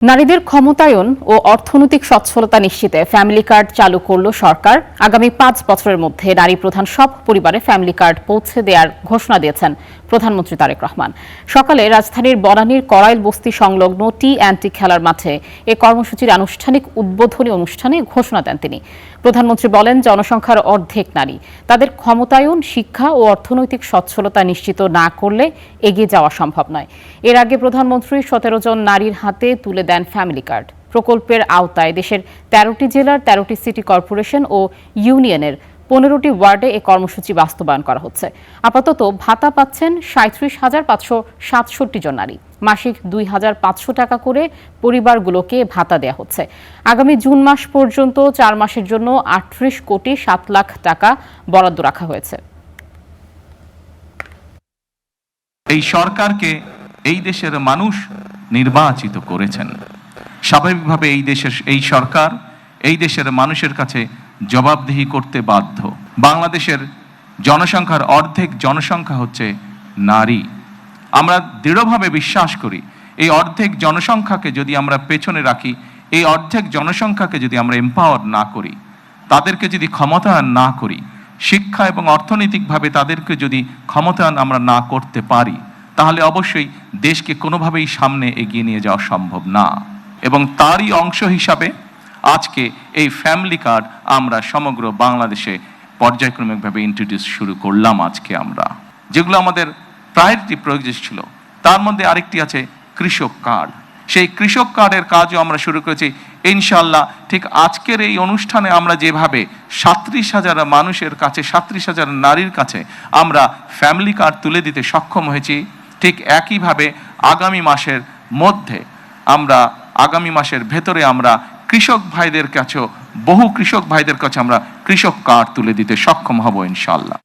নারীদের ক্ষমতায়ন ও অর্থনৈতিক সচ্ছলতা নিশ্চিতে ফ্যামিলি কার্ড চালু করল সরকার। আগামী ৫ বছরের মধ্যে নারী প্রধান সব পরিবারে ফ্যামিলি কার্ড পৌঁছে দেওয়ার ঘোষণা দিয়েছেন প্রধানমন্ত্রী তারেক রহমান। সকালে রাজধানীর বনানীর করাইল বস্তি সংলগ্ন টি অ্যান্টি খেলার মাঠে এ কর্মসূচির আনুষ্ঠানিক উদ্বোধনী অনুষ্ঠানে ঘোষণা দেন তিনি। প্রধানমন্ত্রী বলেন, জনসংখ্যার অর্ধেক নারী। তাদের ক্ষমতায়ন, শিক্ষা ও অর্থনৈতিক সচ্ছলতা নিশ্চিত না করলে এগিয়ে যাওয়া সম্ভব নয়। এর আগে প্রধানমন্ত্রী ১৭ জন নারীর হাতে তুলে দেন ফ্যামিলি কার্ড। প্রকল্পের আওতায় দেশের ১৩টি জেলার ১৩টি সিটি কর্পোরেশন ও ইউনিয়নের ১৫টি ওয়ার্ডে এ কর্মসূচি বাস্তবায়ন করা হচ্ছে। আপাতত ভাতা পাচ্ছেন ৩৭,৫৬৭ জন নারী। মাসিক ২,৫০০ টাকা করে পরিবারগুলোকে ভাতা দেওয়া হচ্ছে। আগামী জুন মাস পর্যন্ত ৪ মাসের জন্য ৩৮ কোটি ৭ লাখ টাকা বরাদ্দ রাখা হয়েছে। এই সরকারকে এই দেশের মানুষ নির্বাচিত করেছেন। স্বাভাবিকভাবে এই সরকার এই দেশের মানুষের কাছে জবাবদিহি করতে বাধ্য। বাংলাদেশের জনসংখ্যার অর্ধেক জনসংখ্যা হচ্ছে নারী। আমরা দৃঢ়ভাবে বিশ্বাস করি, এই অর্ধেক জনসংখ্যাকে যদি আমরা পেছনে রাখি, এই অর্ধেক জনসংখ্যাকে যদি আমরা এম্পাওয়ার না করি, তাদেরকে যদি ক্ষমতায়ন না করি, শিক্ষা এবং অর্থনৈতিকভাবে তাদেরকে যদি ক্ষমতায়ন আমরা না করতে পারি, তাহলে অবশ্যই দেশকে কোনোভাবেই সামনে এগিয়ে নিয়ে যাওয়া সম্ভব না। এবং তারই অংশ হিসাবে আজকে এই ফ্যামিলি কার্ড আমরা সমগ্র বাংলাদেশে পর্যায়ক্রমিকভাবে ইন্ট্রোডিউস শুরু করলাম। আজকে আমরা যেগুলো আমাদের প্রায়োরিটি প্রজেক্ট ছিল, তার মধ্যে আরেকটি আছে কৃষক কার্ড। সেই কৃষক কার্ডের কাজও আমরা শুরু করেছি ইনশাআল্লাহ। ঠিক আজকের এই অনুষ্ঠানে আমরা যেভাবে ৩৭,০০০ মানুষের কাছে, ৩৭,০০০ নারীর কাছে আমরা ফ্যামিলি কার্ড তুলে দিতে সক্ষম হয়েছি, ঠিক একইভাবে আগামী মাসের ভেতরে আমরা কৃষক ভাইদের কাছেও, বহু কৃষক ভাইদের কাছে আমরা কৃষক কার্ড তুলে দিতে সক্ষম হব ইনশাআল্লাহ।